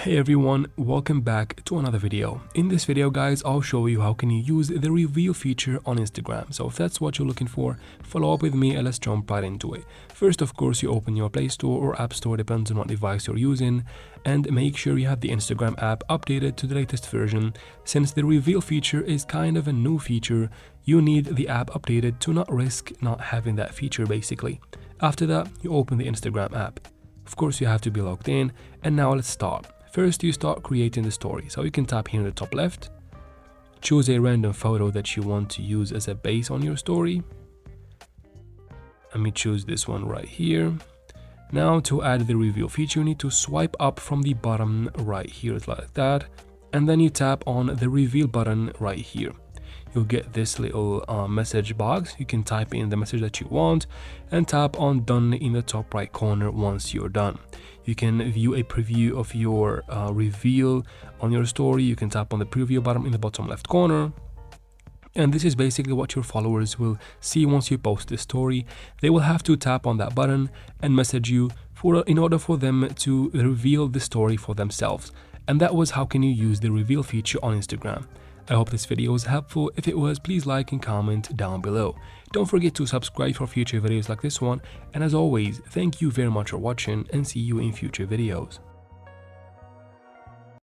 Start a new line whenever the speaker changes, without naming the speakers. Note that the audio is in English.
Hey everyone, welcome back to another video. In this video guys, I'll show you how can you use the reveal feature on Instagram. So if that's what you're looking for, follow up with me and let's jump right into it. First, of course, you open your Play Store or App Store, depends on what device you're using, and make sure you have the Instagram app updated to the latest version. Since the reveal feature is kind of a new feature, you need the app updated to not risk not having that feature basically. After that, you open the Instagram app. Of course, you have to be logged in, and now let's start. First, you start creating the story. So you can tap here in the top left, choose a random photo that you want to use as a base on your story. Let me choose this one right here. Now to add the reveal feature, you need to swipe up from the bottom right here like that, and then you tap on the reveal button right here. You'll get this little message box. You can type in the message that you want and tap on done in the top right corner once you're done. You can view a preview of your reveal on your story. You can tap on the preview button in the bottom left corner. And this is basically what your followers will see once you post this story. They will have to tap on that button and message you in order for them to reveal the story for themselves. And that was how can you use the reveal feature on Instagram. I hope this video was helpful. If it was, please like and comment down below. Don't forget to subscribe for future videos like this one. And as always, thank you very much for watching and see you in future videos.